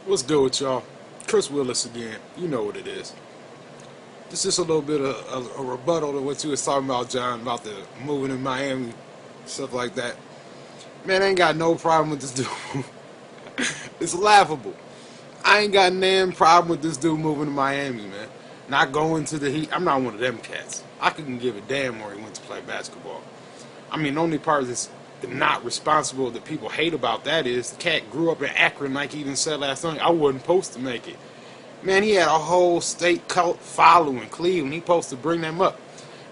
What's good with y'all? Chris Willis again. You know what it is. This is a little bit of a rebuttal to what you was talking about, John, about the moving in Miami, stuff like that. Man, I ain't got no problem with this dude. It's laughable. I ain't got damn problem with this dude moving to Miami, man. Not going to the Heat. I'm not one of them cats. I couldn't give a damn where he went to play basketball. I mean, the only part that's not responsible that people hate about that is the cat grew up in Akron, like he even said last night. I wasn't supposed to make it. Man, he had a whole state cult following Cleveland. He supposed to bring them up.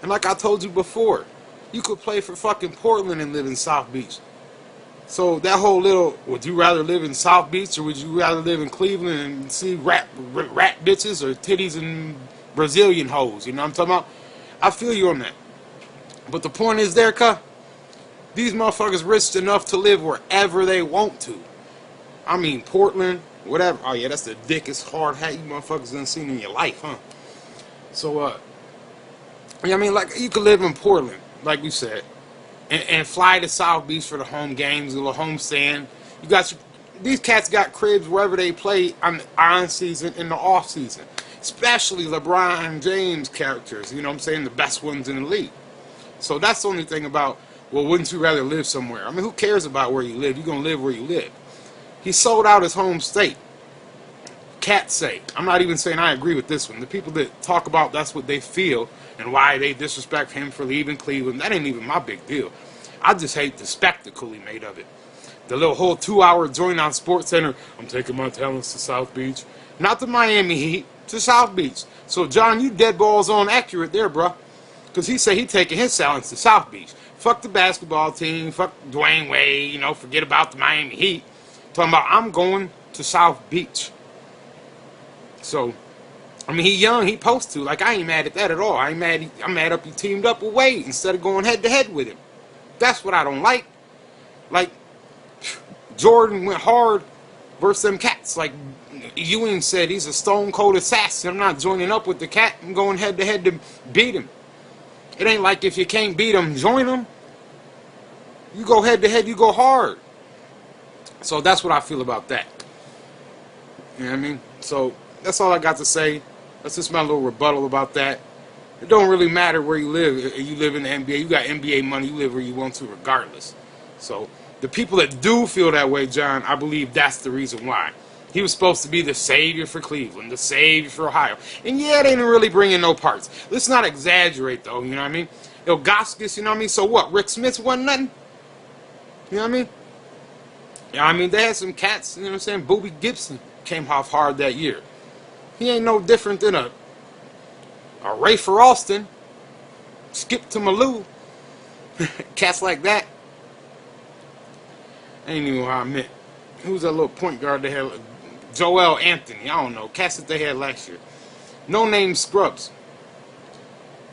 And like I told you before, you could play for fucking Portland and live in South Beach. So that whole little, would you rather live in South Beach or would you rather live in Cleveland and see rat bitches or titties and Brazilian hoes? You know what I'm talking about? I feel you on that. But the point is there, these motherfuckers rich enough to live wherever they want to. I mean, Portland, whatever. Oh, yeah, that's the dickest hard hat you motherfuckers done seen in your life, huh? So, yeah, I mean, like, you could live in Portland, like we said, and fly to South Beach for the home games, a little home stand. You got these cats got cribs wherever they play on the on season and the off season. Especially LeBron James characters, you know what I'm saying? The best ones in the league. So that's the only thing about, well, wouldn't you rather live somewhere? I mean, who cares about where you live? You're going to live where you live. He sold out his home state. Cats say. I'm not even saying I agree with this one. The people that talk about that's what they feel and why they disrespect him for leaving Cleveland, that ain't even my big deal. I just hate the spectacle he made of it. The little whole 2-hour joint on SportsCenter, I'm taking my talents to South Beach. Not the Miami Heat, to South Beach. So, John, you dead balls on accurate there, bro. Because he said he taking his talents to South Beach. Fuck the basketball team, fuck Dwayne Wade, you know, forget about the Miami Heat. Talking about, I'm going to South Beach. So, I mean, he young, he supposed to. Like, I ain't mad at that at all. I'm mad up he teamed up with Wade instead of going head-to-head with him. That's what I don't like. Like, Jordan went hard versus them cats. Like, Ewing said he's a stone-cold assassin. I'm not joining up with the cat. I'm going head-to-head to beat him. It ain't like if you can't beat him, join him. You go head-to-head, you go hard. So that's what I feel about that. You know what I mean? So that's all I got to say. That's just my little rebuttal about that. It don't really matter where you live. If you live in the NBA, you got NBA money, you live where you want to regardless. So the people that do feel that way, John, I believe that's the reason why. He was supposed to be the savior for Cleveland, the savior for Ohio. And yeah, they didn't really bring in no parts. Let's not exaggerate, though, you know what I mean? Ilgauskas, you know what I mean? So what, Rick Smith wasn't nothing? You know what I mean? Yeah, I mean, they had some cats, you know what I'm saying? Boobie Gibson came off hard that year. He ain't no different than a Ray for Austin, Skip to Malou, cats like that. I ain't even how I meant. Who's that little point guard they had? Joel Anthony, I don't know. Cats that they had last year. No name scrubs.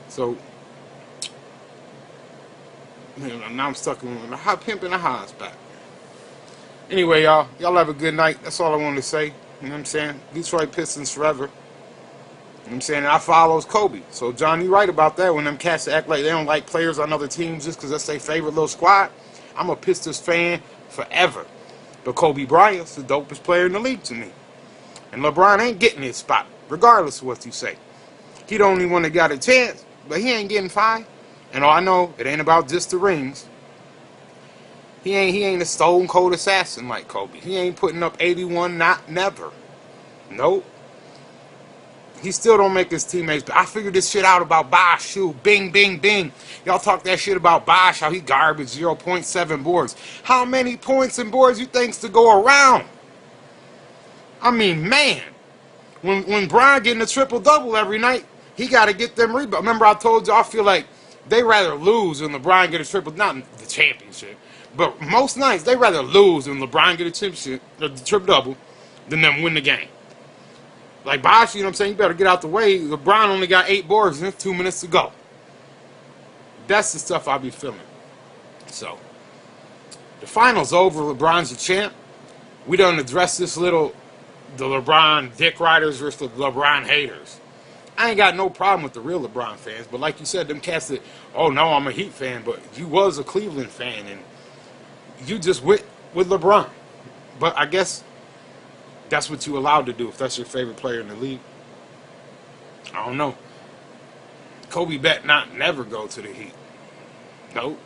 So, man, now I'm stuck in the hot pimp in the high spot. Anyway, y'all have a good night. That's all I wanted to say. You know what I'm saying? Detroit Pistons forever. You know what I'm saying? And I follows Kobe. So, John, you right about that. When them cats act like they don't like players on other teams just because that's their favorite little squad, I'm a Pistons fan forever. But Kobe Bryant's the dopest player in the league to me. And LeBron ain't getting his spot, regardless of what you say. He the only one that got a chance, but he ain't getting 5. And all I know, it ain't about just the rings. He ain't a stone cold assassin like Kobe. He ain't putting up 81, not never. Nope. He still don't make his teammates. But I figured this shit out about Bosh, too. Bing, bing, bing. Y'all talk that shit about Bosh, how he garbage, 0.7 boards. How many points and boards you think's to go around? I mean, man. When Brian getting a triple-double every night, he got to get them rebounds. Remember I told you, I feel like they rather lose than LeBron get a triple, not the championship. But most nights, they rather lose than LeBron get a championship, the triple-double, than them win the game. Like Bosh, you know what I'm saying? You better get out the way. LeBron only got 8 boards and 2 minutes to go. That's the stuff I be feeling. So, the final's over. LeBron's the champ. We done address this the LeBron dick riders versus the LeBron haters. I ain't got no problem with the real LeBron fans, but like you said, them cats that, oh no, I'm a Heat fan, but you was a Cleveland fan, and you just with LeBron. But I guess That's what you allowed to do if that's your favorite player in the league. I don't know. Kobe bet not never go to the Heat. Nope.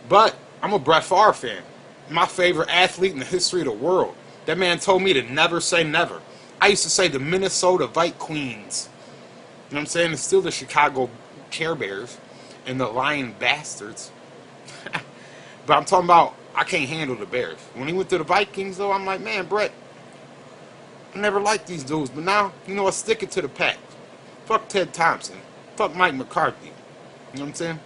But I'm a Brett Favre fan. My favorite athlete in the history of the world. That man told me to never say never. I used to say the Minnesota Vikings. You know what I'm saying? It's still the Chicago Care Bears and the Lion Bastards. But I'm talking about I can't handle the Bears. When he went to the Vikings, though, I'm like, man, Brett, I never liked these dudes. But now, you know, I stick it to the pack. Fuck Ted Thompson. Fuck Mike McCarthy. You know what I'm saying?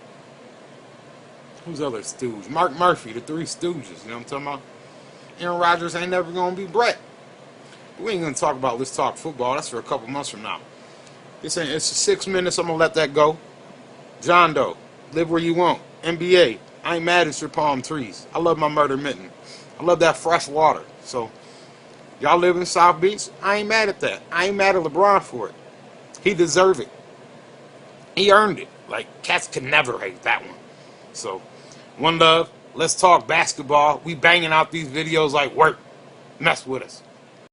Who's other stooge? Mark Murphy, the Three Stooges. You know what I'm talking about? Aaron Rodgers ain't never going to be Brett. But we ain't going to talk about Let's Talk Football. That's for a couple months from now. It's 6 minutes. I'm going to let that go. John Doe. Live where you want. NBA. I ain't mad at your palm trees. I love my murder mitten. I love that fresh water. So, y'all live in South Beach? I ain't mad at that. I ain't mad at LeBron for it. He deserved it. He earned it. Like, cats can never hate that one. So, one love. Let's talk basketball. We banging out these videos like work. Mess with us.